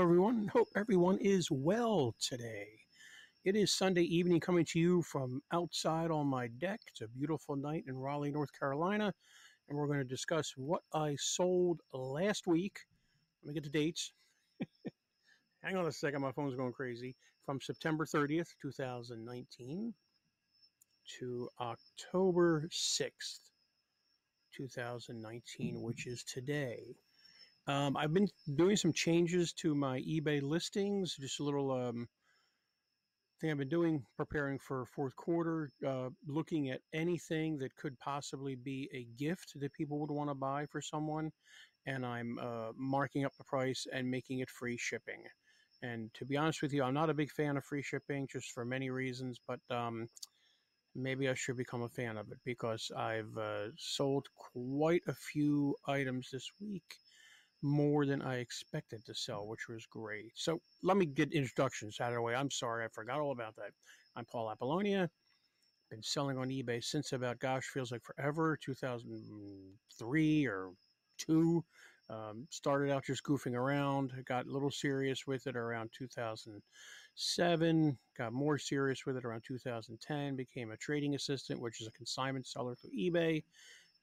everyone. Hope everyone is well today. It is Sunday evening coming to you from outside on my deck. It's a beautiful night in Raleigh, North Carolina, and we're going to discuss what I sold last week. Let me get the dates. Hang on a second, my phone's going crazy. From September 30th, 2019 to October 6th, 2019, which is today. I've been doing some changes to my eBay listings, just a little thing I've been doing, preparing for fourth quarter, looking at anything that could possibly be a gift that people would want to buy for someone, and I'm marking up the price and making it free shipping. And to be honest with you, I'm not a big fan of free shipping, just for many reasons, but maybe I should become a fan of it because I've sold quite a few items this week, more than I expected to sell, which was great. So let me get introductions out of the way. I'm sorry, I forgot all about that. I'm Paul Apollonia. Been selling on eBay since about, feels like forever, 2003 or 2. Started out just goofing around, got a little serious with it around 2007, got more serious with it around 2010, became a trading assistant, which is a consignment seller through eBay.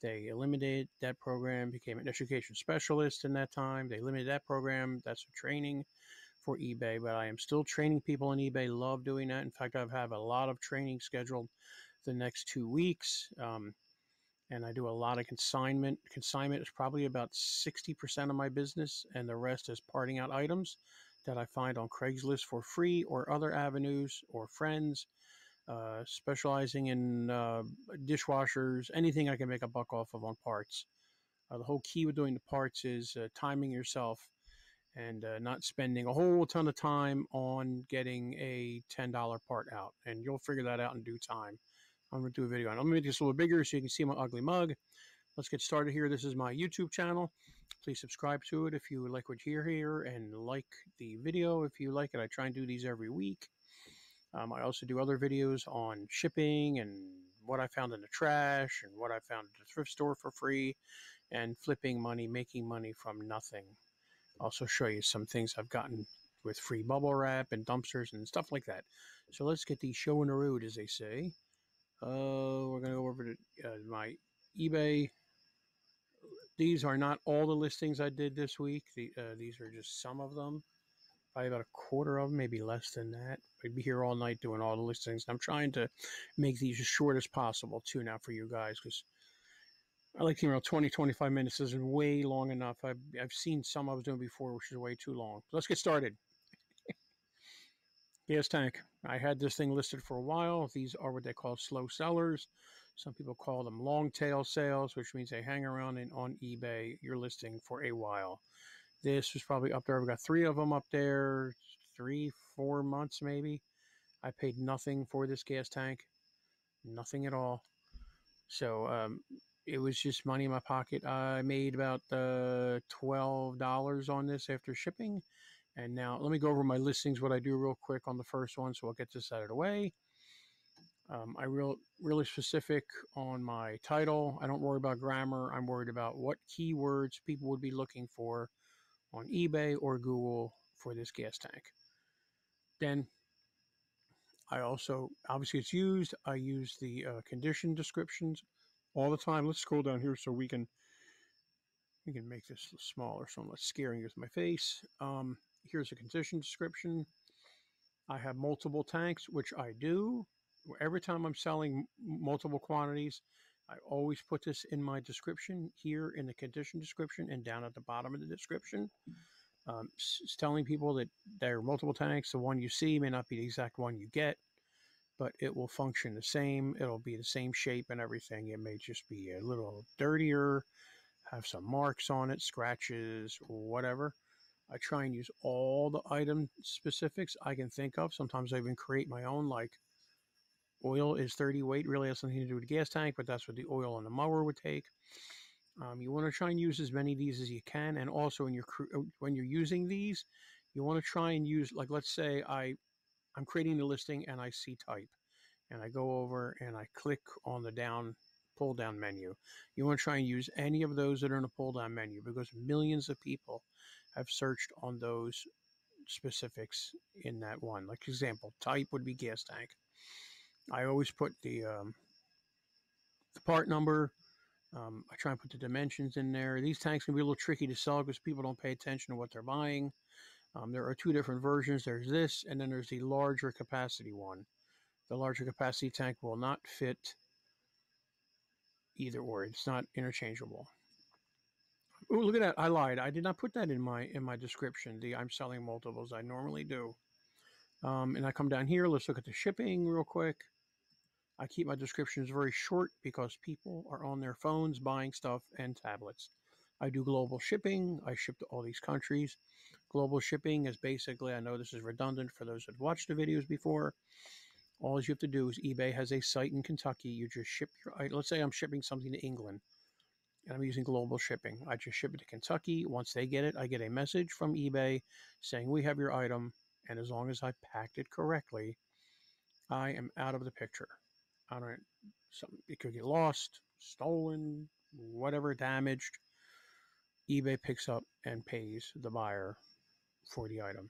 They eliminated that program, became an education specialist in that time. They eliminated that program. That's for training for eBay, but I am still training people on eBay. Love doing that. In fact, I have a lot of training scheduled the next 2 weeks, and I do a lot of consignment. Consignment is probably about 60% of my business, and the rest is parting out items that I find on Craigslist for free or other avenues or friends. Specializing in dishwashers, anything I can make a buck off of on parts. The whole key with doing the parts is timing yourself and not spending a whole ton of time on getting a $10 part out. And you'll figure that out in due time. I'm going to do a video on it. I'm going to make this a little bigger so you can see my ugly mug. Let's get started here. This is my YouTube channel. Please subscribe to it if you like what you hear here, and like the video if you like it. I try and do these every week. I also do other videos on shipping and what I found in the trash and what I found at the thrift store for free and flipping money, making money from nothing. I'll also show you some things I've gotten with free bubble wrap and dumpsters and stuff like that. So let's get the show on the road, as they say. We're going to go over to my eBay. These are not all the listings I did this week. These are just some of them. Probably about a quarter of them, maybe less than that. I'd be here all night doing all the listings. I'm trying to make these as short as possible, too, now for you guys, because I like, 20, 25 minutes isn't way long enough. I've seen some I was doing before, which is way too long. Let's get started. Gas tank. I had this thing listed for a while. These are what they call slow sellers. Some people call them long tail sales, which means they hang around on eBay, your listing, for a while. This was probably up there. I've got 3 of them up there, 3-4 months maybe. I paid nothing for this gas tank, nothing at all. So it was just money in my pocket. I made about $12 on this after shipping. And now let me go over my listings, what I do real quick on the first one, so I'll get this out of the way. I really specific on my title. I don't worry about grammar. I'm worried about what keywords people would be looking for on eBay or Google for this gas tank. Then I also, obviously it's used, I use the condition descriptions all the time. Let's scroll down here so we can make this smaller so I'm not scaring you with my face. Here's a condition description. I have multiple tanks, which I do. Every time I'm selling multiple quantities, I always put this in my description here in the condition description and down at the bottom of the description. It's telling people that there are multiple tanks. The one you see may not be the exact one you get, but it will function the same. It'll be the same shape and everything. It may just be a little dirtier, have some marks on it, scratches, whatever. I try and use all the item specifics I can think of. Sometimes I even create my own, like oil is 30 weight. Really has something to do with the gas tank, but that's what the oil on the mower would take. You want to try and use as many of these as you can. And also when you're using these, you want to try and use, like, let's say I'm creating the listing and I see type and I go over and I click on the pull down menu. You want to try and use any of those that are in the pull down menu because millions of people have searched on those specifics in that one. Like example, type would be gas tank. I always put the part number. I try and put the dimensions in there. These tanks can be a little tricky to sell because people don't pay attention to what they're buying. There are two different versions. There's this, and then there's the larger capacity one. The larger capacity tank will not fit either or. It's not interchangeable. Oh, look at that. I lied. I did not put that in my description. I'm selling multiples. I normally do. And I come down here. Let's look at the shipping real quick. I keep my descriptions very short because people are on their phones buying stuff and tablets. I do global shipping. I ship to all these countries. Global shipping is basically, I know this is redundant for those that watched the videos before. All you have to do is eBay has a site in Kentucky. You just ship your, let's say I'm shipping something to England and I'm using global shipping. I just ship it to Kentucky. Once they get it, I get a message from eBay saying we have your item. And as long as I packed it correctly, I am out of the picture. I don't, it could get lost, stolen, whatever, damaged. eBay picks up and pays the buyer for the item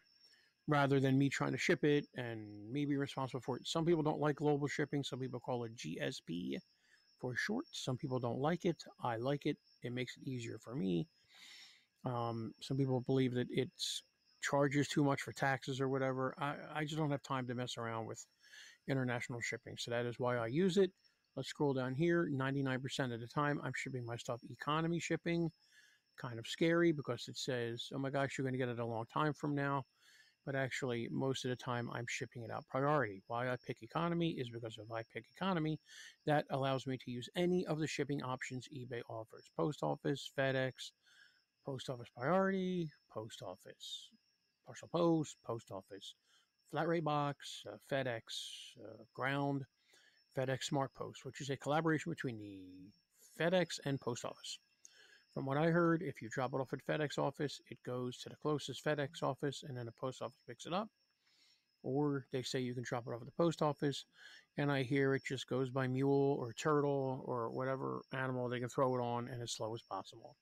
rather than me trying to ship it and me be responsible for it. Some people don't like global shipping. Some people call it GSP for short. Some people don't like it. I like it. It makes it easier for me. Some people believe that it charges too much for taxes or whatever. I just don't have time to mess around with international shipping. So that is why I use it. Let's scroll down here. 99% of the time, I'm shipping my stuff economy shipping. Kind of scary because it says, oh my gosh, you're going to get it a long time from now. But actually, most of the time, I'm shipping it out priority. Why I pick economy is because if I pick economy, that allows me to use any of the shipping options eBay offers. Post office, FedEx, post office priority, post office partial post, post office flat rate box, FedEx ground, FedEx Smart Post, which is a collaboration between the FedEx and post office. From what I heard, if you drop it off at FedEx office, it goes to the closest FedEx office and then the post office picks it up. Or they say you can drop it off at the post office, and I hear it just goes by mule or turtle or whatever animal they can throw it on and as slow as possible.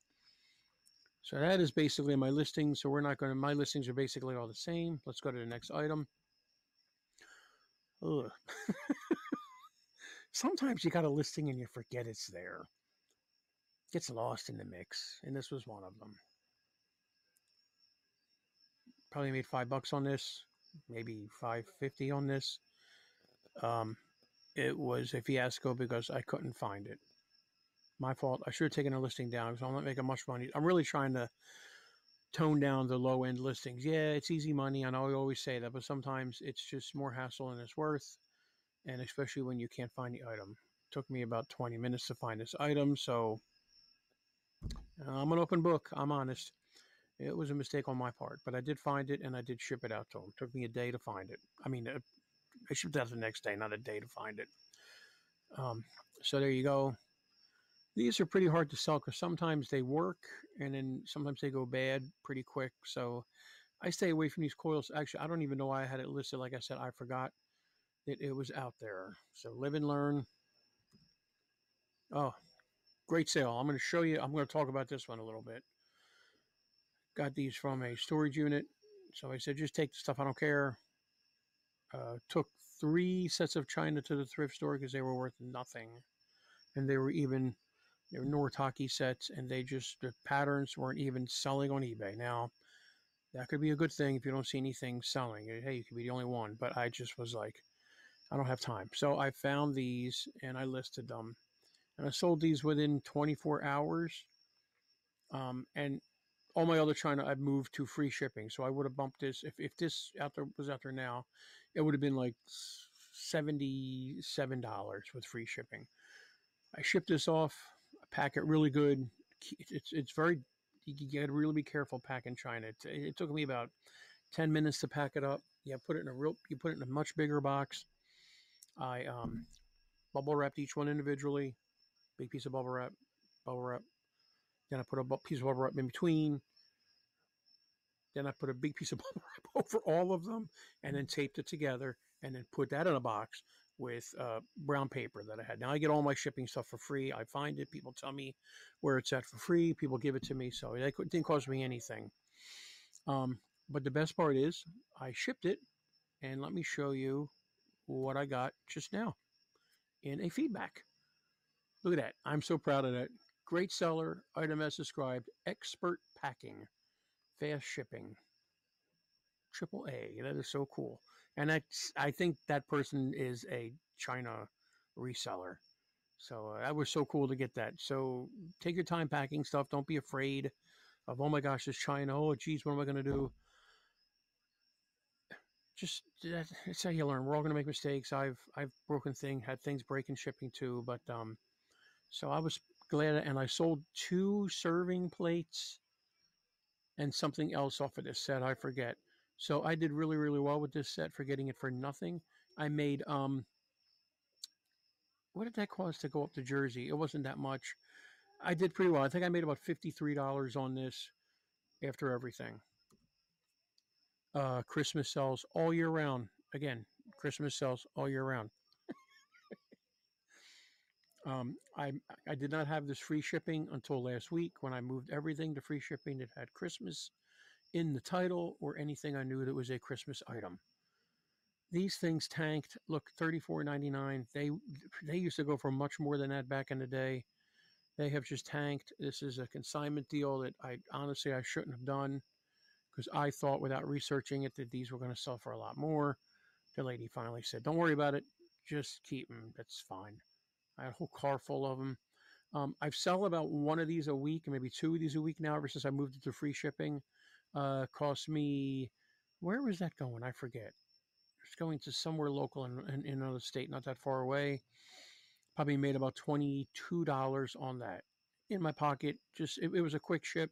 So that is basically my listing. So we're not going to, my listings are basically all the same. Let's go to the next item. Ugh. Sometimes you got a listing and you forget it's there. Gets lost in the mix, and this was one of them. Probably made $5 on this, maybe $5.50 on this. It was a fiasco because I couldn't find it. My fault. I should have taken a listing down because I'm not making much money. I'm really trying to tone down the low end listings. Yeah, it's easy money. I know I always say that, but sometimes it's just more hassle than it's worth. And especially when you can't find the item. It took me about 20 minutes to find this item, so I'm an open book. I'm honest. It was a mistake on my part, but I did find it and I did ship it out to them. It took me a day to find it. I mean, I shipped it out the next day, not a day to find it. So there you go. These are pretty hard to sell because sometimes they work and then sometimes they go bad pretty quick. So I stay away from these coils. Actually, I don't even know why I had it listed. Like I said, I forgot that it was out there. So live and learn. Oh, great sale. I'm going to show you. I'm going to talk about this one a little bit. Got these from a storage unit. So I said, just take the stuff. I don't care. Took 3 sets of china to the thrift store because they were worth nothing. And they were Noritake sets, and the patterns weren't even selling on eBay. Now, that could be a good thing if you don't see anything selling. Hey, you could be the only one. But I just was like, I don't have time. So I found these, and I listed them. And I sold these within 24 hours. And all my other china, I've moved to free shipping. So I would have bumped this. If this was out there now, it would have been like $77 with free shipping. I shipped this off. I pack it really good. It's very, you got to really be careful packing china. It took me about 10 minutes to pack it up. You put it in a much bigger box. I bubble wrapped each one individually. Big piece of bubble wrap. Then I put a piece of bubble wrap in between. Then I put a big piece of bubble wrap over all of them and then taped it together and then put that in a box with brown paper that I had. Now I get all my shipping stuff for free. I find it. People tell me where it's at for free. People give it to me. So it didn't cost me anything. But the best part is I shipped it, and let me show you what I got just now in a feedback. Look at that. I'm so proud of that. Great seller, item as described, expert packing, fast shipping, triple A. That is so cool. And I think that person is a China reseller. So that was so cool to get that. So take your time packing stuff. Don't be afraid of, oh my gosh, it's China. Oh, geez, what am I going to do? Just that's how you learn. We're all going to make mistakes. I've had things break in shipping too. But so I was glad, and I sold 2 serving plates and something else off of this set. I forget. So I did really, really well with this set for getting it for nothing. I made what did that cost to go up to Jersey? It wasn't that much. I did pretty well. I think I made about $53 on this after everything. Christmas sells all year round. Again, Christmas sells all year round. I I did not have this free shipping until last week when I moved everything to free shipping that had Christmas in the title or anything I knew that was a Christmas item. These things tanked. Look, $34.99. They used to go for much more than that back in the day. They have just tanked. This is a consignment deal that I honestly I shouldn't have done because I thought without researching it that these were going to sell for a lot more. The lady finally said, "Don't worry about it. Just keep them. That's fine." I had a whole car full of them. I've sell about one of these a week, maybe 2 of these a week now, ever since I moved it to free shipping. Cost me, where was that going? I forget. It's going to somewhere local in another state, not that far away. Probably made about $22 on that in my pocket. Just it was a quick ship.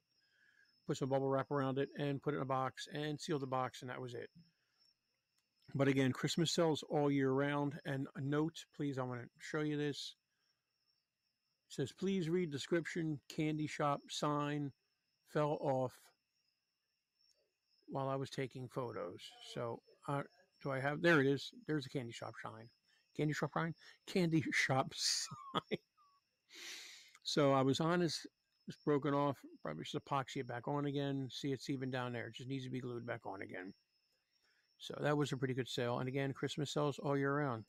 Put some bubble wrap around it and put it in a box and sealed the box, and that was it. But again, Christmas sells all year round. And a note, please, I want to show you this. It says, please read description. Candy shop sign fell off while I was taking photos. So, do I have? There it is. There's a candy shop sign. Candy shop sign. Candy shop sign. So I was honest. It's broken off. Probably just epoxy it back on again. See, it's even down there. It just needs to be glued back on again. So that was a pretty good sale. And again, Christmas sells all year round.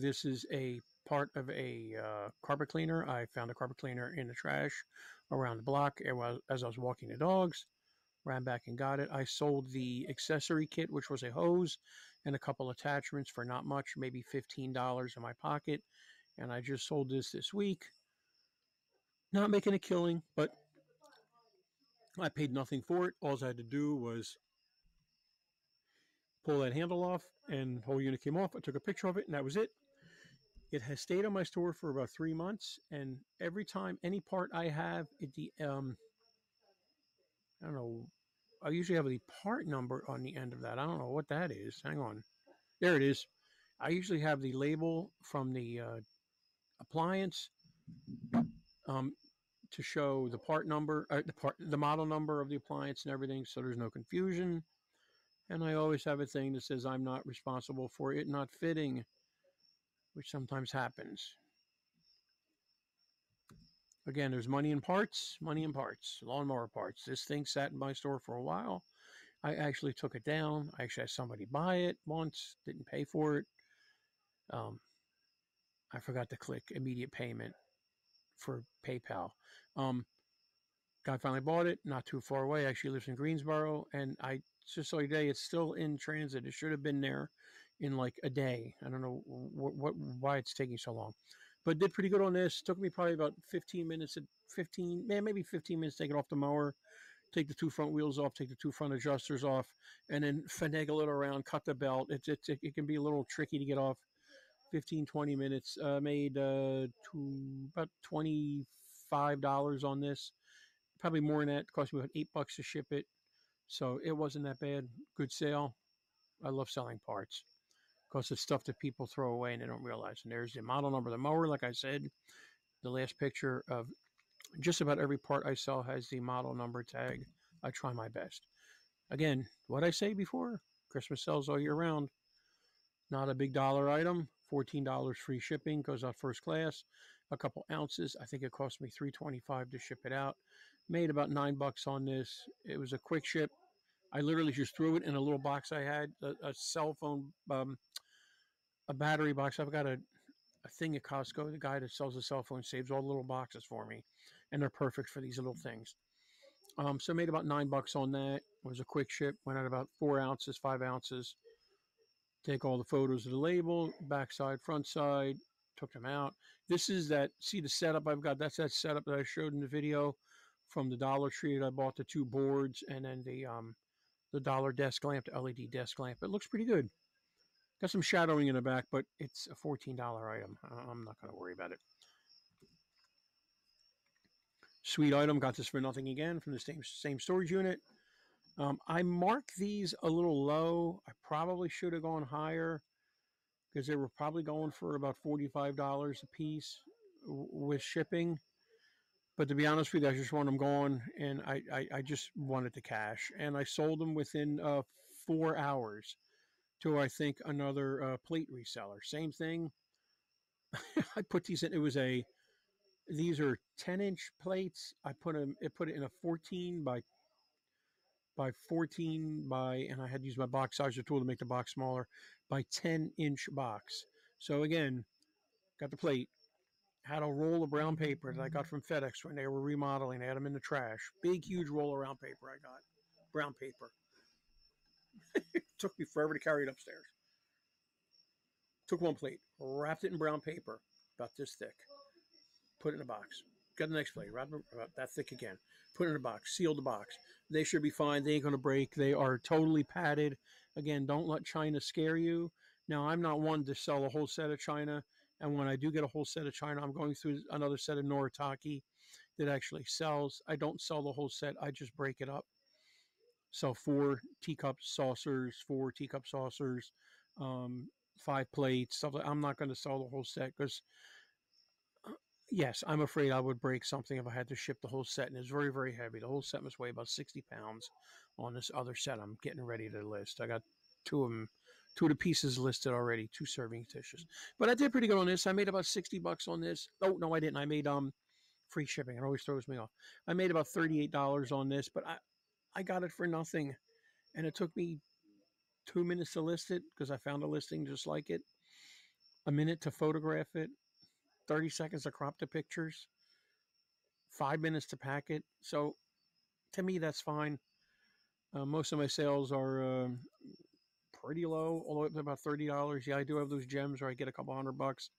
This is a part of a carpet cleaner. I found a carpet cleaner in the trash around the block as I was walking the dogs. Ran back and got it. I sold the accessory kit, which was a hose and a couple attachments for not much, maybe $15 in my pocket. And I just sold this week. Not making a killing, but I paid nothing for it. All I had to do was pull that handle off and the whole unit came off. I took a picture of it and that was it. It has stayed on my store for about 3 months, and every time any part I have, I don't know, I usually have the part number on the end of that. I don't know what that is. Hang on. There it is. I usually have the label from the appliance um, to show the part number, the model number of the appliance and everything, so there's no confusion. And I always have a thing that says I'm not responsible for it not fitting, which sometimes happens. Again, there's money in parts, lawnmower parts. This thing sat in my store for a while. I actually took it down. I actually had somebody buy it once, didn't pay for it. I forgot to click immediate payment for PayPal. Um, Guy finally bought it, not too far away. Actually lives in Greensboro, and I just saw today it's still in transit. It should have been there in like a day. I don't know why it's taking so long, but did pretty good on this. Took me probably about 15 minutes, maybe 15 minutes to take it off the mower, take the 2 front wheels off, take the 2 front adjusters off, and then finagle it around, cut the belt. It can be a little tricky to get off. 15, 20 minutes. Made about $25 on this. Probably more than that. It cost me about $8 to ship it. So it wasn't that bad. Good sale. I love selling parts because it's stuff that people throw away and they don't realize. And there's the model number of the mower, like I said. The last picture of just about every part I sell has the model number tag. I try my best. Again, what I say before, Christmas sells all year round. Not a big dollar item. $14 free shipping, goes out first class. A couple ounces. I think it cost me $3.25 to ship it out. Made about $9 on this. It was a quick ship. I literally just threw it in a little box I had, a cell phone, a battery box. I've got a thing at Costco. The guy that sells the cell phone saves all the little boxes for me, and they're perfect for these little things. So I made about $9 on that. It was a quick ship. Went at about 4 ounces, 5 ounces. Take all the photos of the label, backside, front side. Took them out. This is that. See the setup I've got. That's that setup that I showed in the video from the Dollar Tree. That I bought the 2 boards and then the dollar desk lamp, the LED desk lamp. It looks pretty good. Got some shadowing in the back, but it's a $14 item. I'm not going to worry about it. Sweet item. Got this for nothing again from the same storage unit. I marked these a little low. I probably should have gone higher because they were probably going for about $45 a piece with shipping. But to be honest with you, I just want them gone, and I just wanted the cash. And I sold them within 4 hours to, I think, another plate reseller. Same thing. I put these in. These are 10-inch plates. I put it in a 14 by 14 by, and I had to use my box sizer tool to make the box smaller, by 10-inch box. So again, got the plate, had a roll of brown paper that I got from FedEx when they were remodeling. They had them in the trash. Big, huge roll of brown paper I got. Brown paper. It took me forever to carry it upstairs. Took one plate, wrapped it in brown paper, about this thick, put it in a box. Got the next plate, wrapped it about that thick again, put it in a box, sealed the box. They should be fine. They ain't going to break. They are totally padded. Again, don't let China scare you. Now, I'm not one to sell a whole set of China. And when I do get a whole set of China, I'm going through another set of Noritake that actually sells. I don't sell the whole set. I just break it up. Sell 4 teacup saucers, 5 plates, stuff like that. I'm not going to sell the whole set because, yes, I'm afraid I would break something if I had to ship the whole set. And it's very, very heavy. The whole set must weigh about 60 pounds on this other set I'm getting ready to list. I got 2 of them. 2 of the pieces listed already, 2 serving dishes. But I did pretty good on this. I made about $60 on this. Oh, no, I didn't. I made free shipping. It always throws me off. I made about $38 on this, but I got it for nothing. And it took me 2 minutes to list it because I found a listing just like it. A minute to photograph it. 30 seconds to crop the pictures. 5 minutes to pack it. So to me, that's fine. Most of my sales are pretty low, all the way up to about $30. Yeah, I do have those gems where I get a couple $100,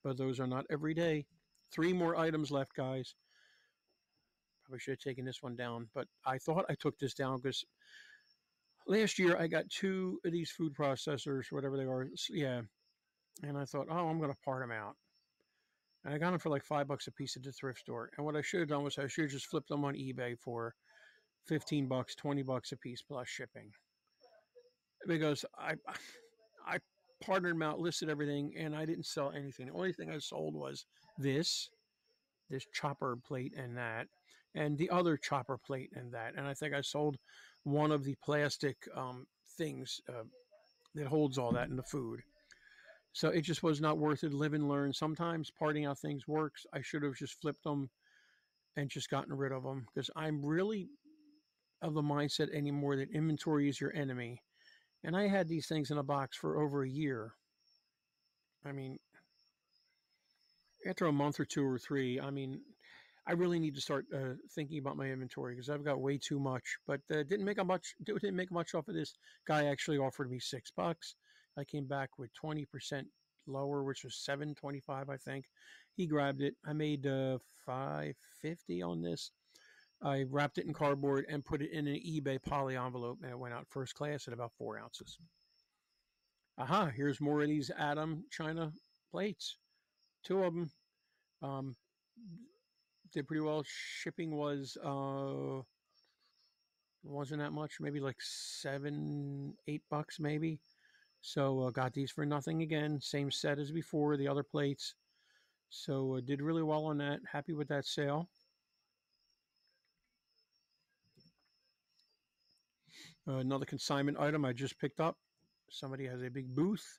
but those are not every day. 3 more items left, guys. Probably should have taken this one down, but I thought I took this down because last year I got 2 of these food processors, whatever they are. Yeah. And I thought, oh, I'm going to part them out. And I got them for like $5 a piece at the thrift store. And what I should have done was I should have just flipped them on eBay for $15, $20 a piece plus shipping. Because I partnered them out, listed everything, and I didn't sell anything. The only thing I sold was this chopper plate and that, and the other chopper plate and that. And I think I sold one of the plastic things that holds all that in the food. So it just was not worth it. Live and learn. Sometimes parting out things works. I should have just flipped them and just gotten rid of them because I'm really of the mindset anymore that inventory is your enemy. And I had these things in a box for over a year. I mean, after a month or 2 or 3, I mean, I really need to start thinking about my inventory because I've got way too much. But didn't make much off of this. Guy actually offered me $6. I came back with 20% lower, which was $7.25, I think. He grabbed it. I made $5.50 on this. I wrapped it in cardboard and put it in an eBay poly envelope, and it went out first class at about 4 ounces. Aha! Here's more of these Adam China plates. 2 of them. Did pretty well. Shipping wasn't that much, maybe like $7, $8 maybe. So got these for nothing again. Same set as before, the other plates. So did really well on that. Happy with that sale. Another consignment item I just picked up. Somebody has a big booth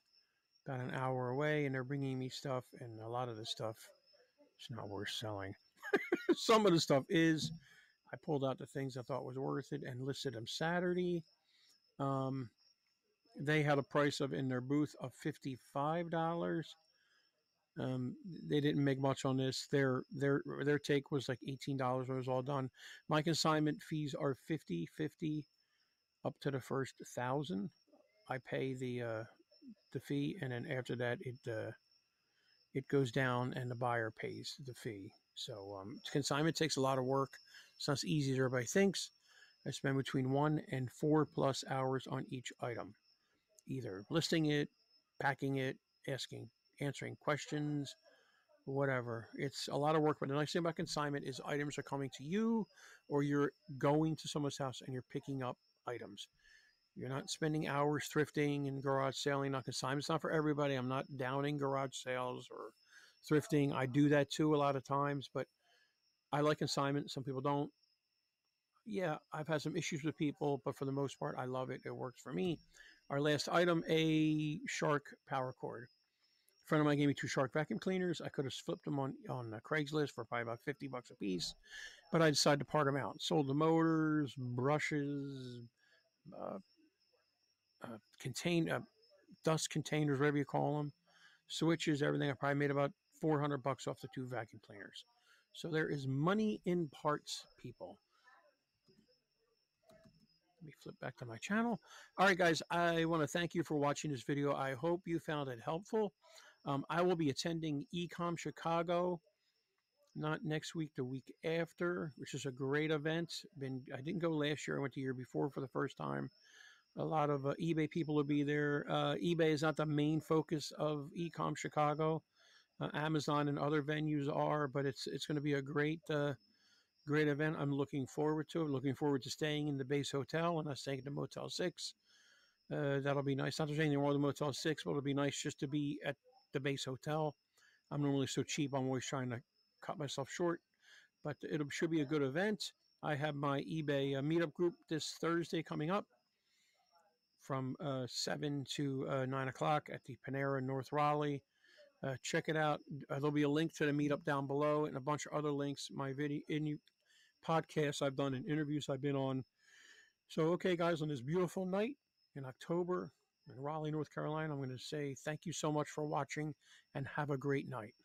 about an hour away, and they're bringing me stuff, and a lot of the stuff is not worth selling. Some of the stuff is. I pulled out the things I thought was worth it and listed them Saturday. They had a price of in their booth of $55. They didn't make much on this. Their take was like $18 when it was all done. My consignment fees are 50 up to the first 1,000. I pay the fee, and then after that it goes down, and the buyer pays the fee. So consignment takes a lot of work. It's not as easy as everybody thinks. I spend between 1 and 4+ hours on each item, either listing it, packing it, answering questions, whatever. It's a lot of work, but the nice thing about consignment is items are coming to you, or you're going to someone's house and you're picking up items. You're not spending hours thrifting and garage selling. Not consignment's not for everybody. I'm not downing garage sales or thrifting. I do that too a lot of times, but I like consignment. Some people don't. Yeah, I've had some issues with people, but for the most part, I love it. It works for me. Our last item, a Shark power cord. A friend of mine gave me 2 Shark vacuum cleaners. I could have flipped them on Craigslist for probably about $50 a piece, but I decided to part them out. Sold the motors, brushes, uh, dust containers, whatever you call them, switches, everything. I probably made about $400 off the 2 vacuum cleaners. So there is money in parts, people. Let me flip back to my channel. All right, guys, I want to thank you for watching this video. I hope you found it helpful. I will be attending eCom Chicago, not next week, the week after, which is a great event. I didn't go last year. I went the year before for the first time. A lot of eBay people will be there. eBay is not the main focus of eCom Chicago. Amazon and other venues are, but it's going to be a great event. I'm looking forward to it. Looking forward to staying in the base hotel and not staying at the Motel 6. That'll be nice. Not there's anything wrong with the Motel 6, but it'll be nice just to be at the base hotel. I'm normally so cheap. I'm always trying to cut myself short, but it should be a good event. I have my eBay meetup group this Thursday coming up from 7 to 9 o'clock at the Panera North Raleigh. Check it out. There'll be a link to the meetup down below and a bunch of other links. My podcasts I've done and interviews I've been on. So, okay, guys, on this beautiful night in October in Raleigh, North Carolina, I'm going to say thank you so much for watching and have a great night.